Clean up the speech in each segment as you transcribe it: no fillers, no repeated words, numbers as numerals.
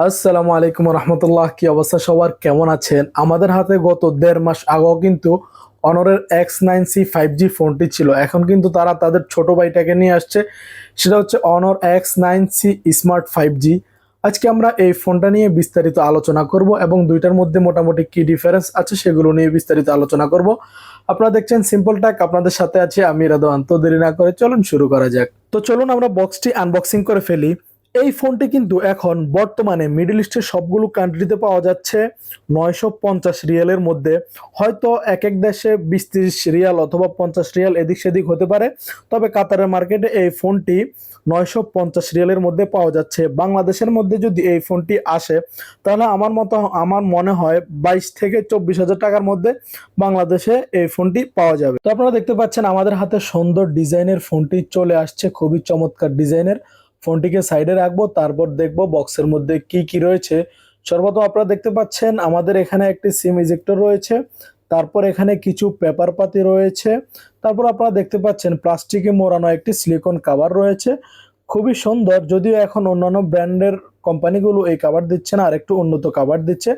আসসালামু আলাইকুম রহমতুল্লাহ। কি অবস্থা সবার, কেমন আছেন? আমাদের হাতে গত 1.5 মাস আগেও কিন্তু অনরের X9C 5G ফোনটি ছিল। এখন কিন্তু তারা তাদের ছোট ভাইটাকে নিয়ে আসছে, সেটা হচ্ছে অনর X9C স্মার্ট 5G। আজকে আমরা এই ফোনটা নিয়ে বিস্তারিত আলোচনা করব এবং দুইটার মধ্যে মোটামুটি কি ডিফারেন্স আছে সেগুলো নিয়ে বিস্তারিত আলোচনা করব। আপনারা দেখছেন সিম্পল ট্যাক, আপনাদের সাথে আছি আমি রাদওয়ান। তো দেরি না করে চলুন শুরু করা যাক। তো চলুন আমরা বক্সটি আনবক্সিং করে ফেলি। এই ফোনটি কিন্তু এখন বর্তমানে মিডল ইস্টের সবগুলো কান্ট্রিতে পাওয়া যাচ্ছে 950 রিয়ালের মধ্যে। হয়তো এক এক দেশে 20-30 রিয়াল অথবা 50 রিয়াল এদিক সেদিক হতে পারে, তবে কাতারের মার্কেটে এই ফোনটি 950 রিয়ালের মধ্যে পাওয়া যাচ্ছে। বাংলাদেশের মধ্যে যদি এই ফোনটি আসে তাহলে আমার মনে হয় 22 থেকে 24 হাজার টাকার মধ্যে বাংলাদেশে এই ফোনটি পাওয়া যাবে। তো আপনারা দেখতে পাচ্ছেন আমাদের হাতে সুন্দর ডিজাইনের ফোনটি চলে আসছে, খুবই চমৎকার ডিজাইনের। ফোনটিকে সাইডে রাখবো, তারপর দেখবো বক্সের মধ্যে কি কি রয়েছে। সর্বপ্রথম আপনারা দেখতে পাচ্ছেন আমাদের এখানে একটি সিম ইজেক্টর রয়েছে, তারপর এখানে কিছু পেপার পাতি রয়েছে, তারপর আপনারা দেখতে পাচ্ছেন প্লাস্টিকে মোড়ানো একটি সিলিকন কভার রয়েছে, খুবই সুন্দর। যদিও এখন অন্যান্য ব্র্যান্ডের কোম্পানিগুলো এই কভার দিচ্ছে না, আর একটু উন্নত কভার দিচ্ছে।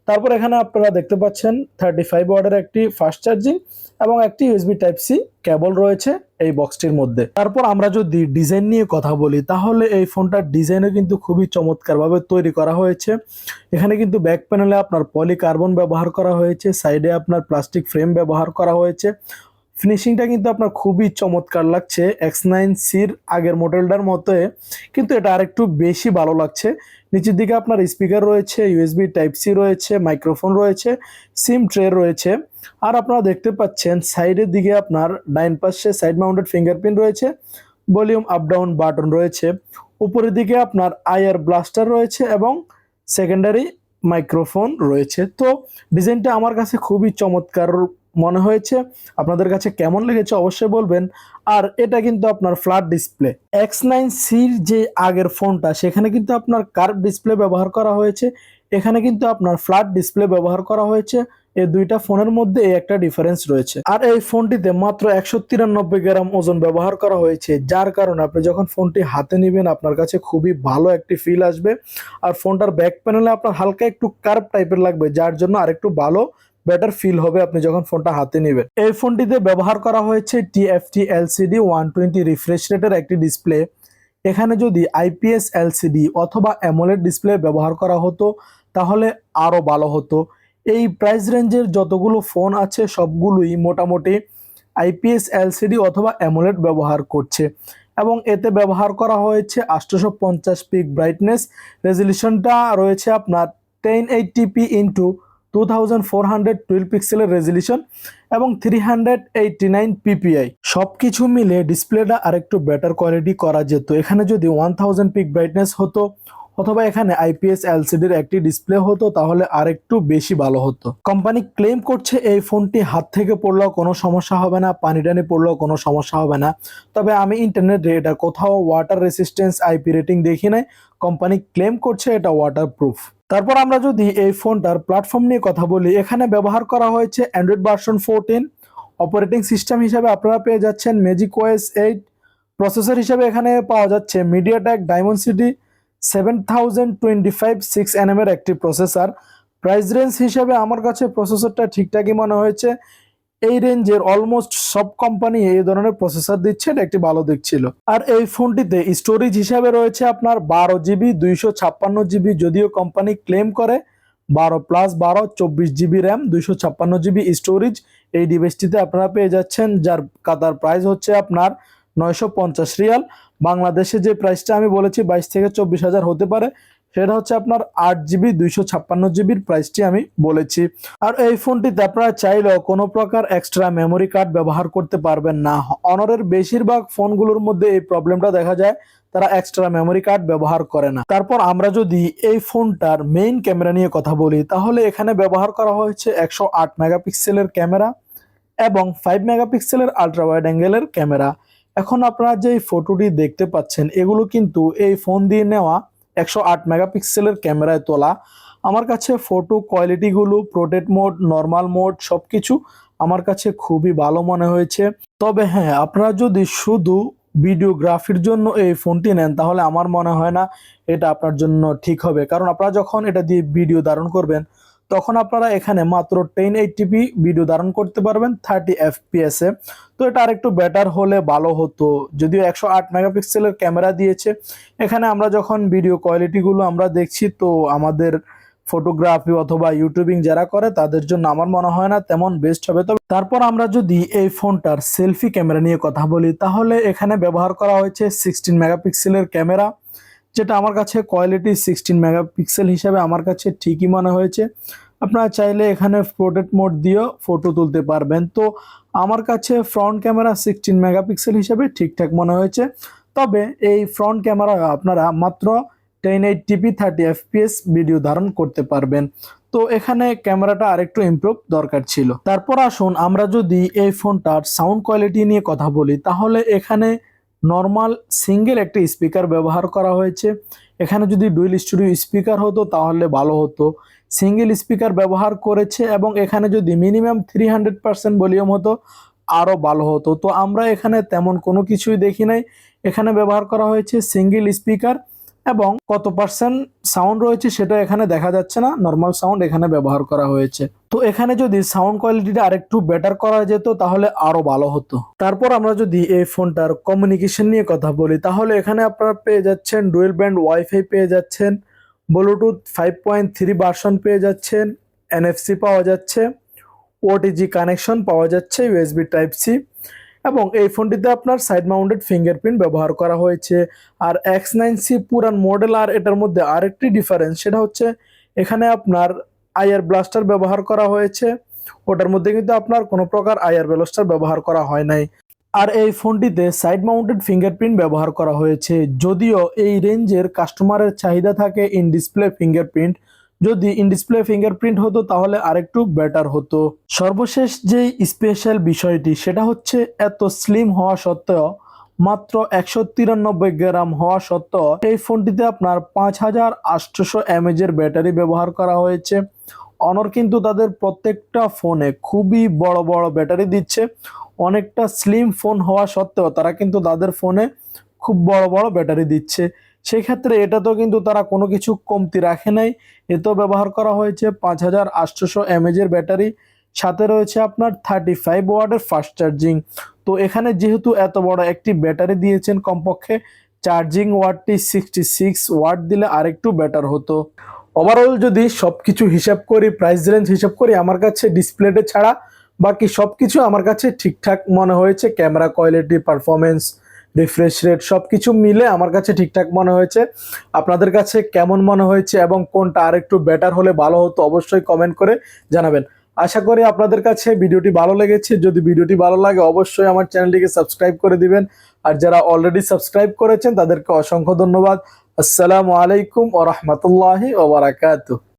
তারপর এখানে আপনারা দেখতে পাচ্ছেন 35 ওয়াটের একটি ফাস্ট চার্জিং এবং একটি ইউএসবি টাইপ সি কেবল রয়েছে এই বক্সটির মধ্যে। তারপর আমরা যদি ডিজাইন নিয়ে কথা বলি তাহলে এই ফোনটার ডিজাইনও কিন্তু খুবই চমৎকারভাবে তৈরি করা হয়েছে। এখানে কিন্তু ব্যাক প্যানেলে আপনার পলিকার্বন ব্যবহার করা হয়েছে, সাইডে আপনার প্লাস্টিক ফ্রেম ব্যবহার করা হয়েছে। ফিনিশিংটা কিন্তু আপনার খুবই চমৎকার লাগছে। X9Cর আগের মডেলটার মতো কিন্তু এটা আরেকটু বেশি ভালো লাগছে। নিচের দিকে আপনার স্পিকার রয়েছে, ইউএসবি টাইপ সি রয়েছে, মাইক্রোফোন রয়েছে, সিম ট্রে রয়েছে। আর আপনারা দেখতে পাচ্ছেন সাইডের দিকে আপনার ডাইন পাশে সাইড মাউন্টেড ফিঙ্গারপ্রিন্ট রয়েছে, ভলিউম আপ ডাউন বাটন রয়েছে। উপরের দিকে আপনার আইআর ব্লাস্টার রয়েছে এবং সেকেন্ডারি মাইক্রোফোন রয়েছে। তো ডিজাইনটা আমার কাছে খুবই চমৎকার মনে হয়েছে। আপনাদের কাছে কেমন লেগেছে অবশ্যই বলবেন। আর এটা কিন্তু আপনার ফ্ল্যাট ডিসপ্লে। X9Cর যে আগের ফোনটা সেখানে কিন্তু আপনার কার্ভ ডিসপ্লে ব্যবহার করা হয়েছে, এখানে কিন্তু আপনার ফ্ল্যাট ডিসপ্লে ব্যবহার করা হয়েছে। এই দুইটা ফোনের মধ্যে এই একটা ডিফারেন্স রয়েছে। আর এই ফোনটিতে মাত্র 193 গ্রাম ওজন ব্যবহার করা হয়েছে, যার কারণে আপনি যখন ফোনটি হাতে নেবেন আপনার কাছে খুবই ভালো একটি ফিল আসবে। আর ফোনটার ব্যাক প্যানেলে আপনার হালকা একটু কার্ভ টাইপের লাগবে, যার জন্য আরেকটু ভালো বেটার ফিল হবে আপনি যখন ফোনটা হাতে নেবেন। এই ফোনটিতে ব্যবহার করা হয়েছে TFT LCD 120 রিফ্রেশ রেটের একটি ডিসপ্লে। এখানে যদি IPS LCD অথবা অ্যামোলেড ডিসপ্লে ব্যবহার করা হতো তাহলে আরো ভালো হতো। এই প্রাইস রেঞ্জের যতগুলো ফোন আছে সবগুলোই মোটামুটি IPS LCD অথবা অ্যামোলেড ব্যবহার করছে এবং এতে ব্যবহার করা হয়েছে 850 পিক ব্রাইটনেস। রেজলিউশনটা রয়েছে আপনার 1080p ইন্টু 2412 পিক্সেলের রেজলিউশন এবং 389 PPI। সবকিছু মিলে ডিসপ্লেটা আরেকটু বেটার কোয়ালিটি করা যেত। এখানে যদি 1000 পিক ব্রাইটনেস হতো অথবা এখানে IPS LCDর একটি ডিসপ্লে হতো তাহলে আরেকটু বেশি ভালো হতো। কোম্পানি ক্লেম করছে এই ফোনটি হাত থেকে পড়লেও কোনো সমস্যা হবে না, পানি টানি পড়লেও কোনো সমস্যা হবে না। তবে আমি ইন্টারনেটে এটা কোথাও ওয়াটার রেসিস্টেন্স IP রেটিং দেখি নাই। কোম্পানি ক্লেম করছে এটা ওয়াটার প্রুফ। তারপর আমরা যদি এই ফোনটার প্ল্যাটফর্ম নিয়ে কথা বলি, এখানে ব্যবহার করা হয়েছে অ্যান্ড্রয়েড ভার্সন 14। অপারেটিং সিস্টেম হিসাবে আপনারা পেয়ে যাচ্ছেন ম্যাজিক OS 8। প্রসেসর হিসাবে এখানে পাওয়া যাচ্ছে মিডিয়াটেক ডায়মন্ডসিটি 7025 6nm এর একটি প্রসেসর। প্রাইস রেঞ্জ হিসাবে আমার কাছে প্রসেসরটা ঠিকঠাকই মনে হয়েছে। এই রেঞ্জের অলমোস্ট সব কোম্পানি এই ধরনের প্রসেসর দিচ্ছে, এটা একটি ভালো দিক ছিল। আর এই ফোনটিতে স্টোরেজ হিসাবে রয়েছে আপনার 12GB 256GB, যদিও কোম্পানি ক্লেম করে 12+12 24GB র্যাম 256GB স্টোরেজ এই ডিভাইসটিতে আপনারা পেয়ে যাচ্ছেন, যার কাতার প্রাইস হচ্ছে আপনার 950 রিয়াল। বাংলাদেশে যে প্রাইসটা আমি বলেছি 22 থেকে 24 হাজার হতে পারে, সেটা হচ্ছে আপনার 8GB 256GBর প্রাইসটি আমি বলেছি। আর এই ফোনটিতে আপনারা চাইলেও কোনো প্রকার এক্সট্রা মেমোরি কার্ড ব্যবহার করতে পারবেন না। অনরের বেশিরভাগ ফোনগুলোর মধ্যে এই প্রবলেমটা দেখা যায়, তারা এক্সট্রা মেমোরি কার্ড ব্যবহার করে না। তারপর আমরা যদি এই ফোনটার মেইন ক্যামেরা নিয়ে কথা বলি তাহলে এখানে ব্যবহার করা হয়েছে 108 মেগাপিক্সেলের ক্যামেরা এবং 5 মেগাপিক্সেলের আলট্রা ওয়াইড অ্যাঙ্গেলের ক্যামেরা। এখন আপনারা যে ফটোটি দেখতে পাচ্ছেন এগুলো কিন্তু এই ফোন দিয়ে নেওয়া 108 মেগাপিক্সেলের ক্যামেরায় তোলা। আমার কাছে ফটো কোয়ালিটিগুলো, পোর্ট্রেট মোড, নর্মাল মোড সবকিছু আমার কাছে খুবই ভালো মনে হয়েছে। তবে হ্যাঁ, আপনারা যদি শুধু ভিডিওগ্রাফির জন্য এই ফোনটি নেন, তাহলে আমার মনে হয় না এটা আপনার জন্য ঠিক হবে। কারণ আপনারা যখন এটা দিয়ে ভিডিও ধারণ করবেন, তখন আপনারা এখানে মাত্র 1080p ভিডিও ধারণ করতে পারবেন 30 fps এ। তো এটা আরেকটু বেটার হলে ভালো হতো। যদিও 108 মেগাপিক্সেলের ক্যামেরা দিয়েছে, এখানে আমরা যখন ভিডিও কোয়ালিটিগুলো আমরা দেখছি, তো আমাদের ফটোগ্রাফি অথবা ইউটিউবিং যারা করে তাদের জন্য আমার মনে হয় না তেমন বেস্ট হবে। তবে তারপর আমরা যদি এই ফোনটার সেলফি ক্যামেরা নিয়ে কথা বলি, তাহলে এখানে ব্যবহার করা হয়েছে 16 মেগাপিক্সেলের ক্যামেরা, যেটা আমার কাছে কোয়ালিটি 16 মেগাপিক্সেল হিসাবে আমার কাছে ঠিকই মনে হয়েছে। আপনারা চাইলে এখানে পোর্ট্রেট মোড দিয়েও ফটো তুলতে পারবেন। তো আমার কাছে ফ্রন্ট ক্যামেরা 16 মেগাপিক্সেল হিসাবে ঠিকঠাক মনে হয়েছে। তবে এই ফ্রন্ট ক্যামেরা আপনারা মাত্র 1080p 30 fps ভিডিও ধারণ করতে পারবেন। তো এখানে ক্যামেরাটা আরেকটু ইমপ্রুভ দরকার ছিল। তারপর আসুন আমরা যদি এই ফোনটার সাউন্ড কোয়ালিটি নিয়ে কথা বলি, তাহলে এখানে নর্মাল সিঙ্গেল একটি স্পিকার ব্যবহার করা হয়েছে। এখানে যদি ডুয়েল স্টুডিও স্পিকার হতো তাহলে ভালো হতো। সিঙ্গেল স্পিকার ব্যবহার করেছে এবং এখানে যদি মিনিমাম 300% ভলিউম হতো আরও ভালো হতো। তো আমরা এখানে তেমন কোনো কিছুই দেখি নাই। এখানে ব্যবহার করা হয়েছে সিঙ্গেল স্পিকার এবং কত পার্সেন্ট সাউন্ড রয়েছে সেটা এখানে দেখা যাচ্ছে না, নর্মাল সাউন্ড এখানে ব্যবহার করা হয়েছে। তো এখানে যদি সাউন্ড কোয়ালিটিটা আরেকটু বেটার করা যেত তাহলে আরো ভালো হতো। তারপর আমরা যদি এই ফোনটার কমিউনিকেশন নিয়ে কথা বলি, তাহলে এখানে আপনারা পেয়ে যাচ্ছেন ডুয়েল ব্যান্ড ওয়াইফাই পেয়ে যাচ্ছেন, ব্লুটুথ 5.3 ভার্সন পেয়ে যাচ্ছেন, এনএফসি পাওয়া যাচ্ছে, ওটিজি কানেকশন পাওয়া যাচ্ছে, ইউএসবি টাইপ সি, এবং এই ফোনটিতে আপনার সাইড মাউন্টেড ফিঙ্গারপ্রিন্ট ব্যবহার করা হয়েছে। আর X9C পুরান মডেল আর এটার মধ্যে আরেকটি ডিফারেন্স, সেটা হচ্ছে এখানে আপনার আইআর ব্লাস্টার ব্যবহার করা হয়েছে। ওটার মধ্যে কিন্তু আপনার কোনো প্রকার আইআর ব্লাস্টার ব্যবহার করা হয় নাই। আর এই ফোনটিতে সাইড মাউন্টেড ফিঙ্গারপ্রিন্ট ব্যবহার করা হয়েছে। যদিও এই রেঞ্জের কাস্টমারের চাহিদা থাকে ইন ডিসপ্লে ফিঙ্গারপ্রিন্ট, যদি ইন ডিসপ্লে ফিঙ্গারপ্রিন্ট হতো তাহলে আরেকটু বেটার হতো। সর্বশেষ যেই স্পেশাল বিষয়টি সেটা হচ্ছে এত স্লিম হওয়া সত্ত্বেও, মাত্র 193 গ্রাম হওয়া সত্ত্বেও এই ফোনটিতে আপনার 5800 mAh এর ব্যাটারি ব্যবহার করা হয়েছে। অনর কিন্তু তাদের প্রত্যেকটা ফোনে খুবই বড় বড় ব্যাটারি দিচ্ছে। অনেকটা স্লিম ফোন হওয়া সত্ত্বেও তারা কিন্তু তাদের ফোনে খুব বড় বড় ব্যাটারি দিচ্ছে। সেই ক্ষেত্রে এটা তো কিন্তু তারা কোনো কিছু কমতি রাখে নাই। এতেও ব্যবহার করা হয়েছে 5800 mAh এর ব্যাটারি, সাথে রয়েছে আপনার 35 ওয়াটের ফাস্ট চার্জিং। তো এখানে যেহেতু এত বড় একটি ব্যাটারি দিয়েছেন, কমপক্ষে চার্জিং ওয়াটটি 66 ওয়াট দিলে আরেকটু বেটার হতো। ওভারঅল যদি সবকিছু হিসাব করি, প্রাইস রেঞ্জ হিসাব করি, আমার কাছে ডিসপ্লেতে ছাড়া বাকি সবকিছু আমার কাছে ঠিকঠাক মনে হয়েছে। Camera quality, performance, refresh rate সবকিছু মিলে আমার কাছে ঠিকঠাক মনে হয়েছে। আপনাদের কাছে কেমন মনে হয়েছে এবং কোনটা আরেকটু বেটার হলে ভালো হতো অবশ্যই কমেন্ট করে জানাবেন। আশা করি আপনাদের কাছে ভিডিওটি ভালো লেগেছে। যদি ভিডিওটি ভালো লাগে অবশ্যই আমার চ্যানেলটিকে সাবস্ক্রাইব করে দিবেন। আর যারা অলরেডি সাবস্ক্রাইব করেছেন তাদেরকে অসংখ্য ধন্যবাদ। আসসালামু আলাইকুম ওয়া রাহমাতুল্লাহি ওয়া বারাকাতুহু।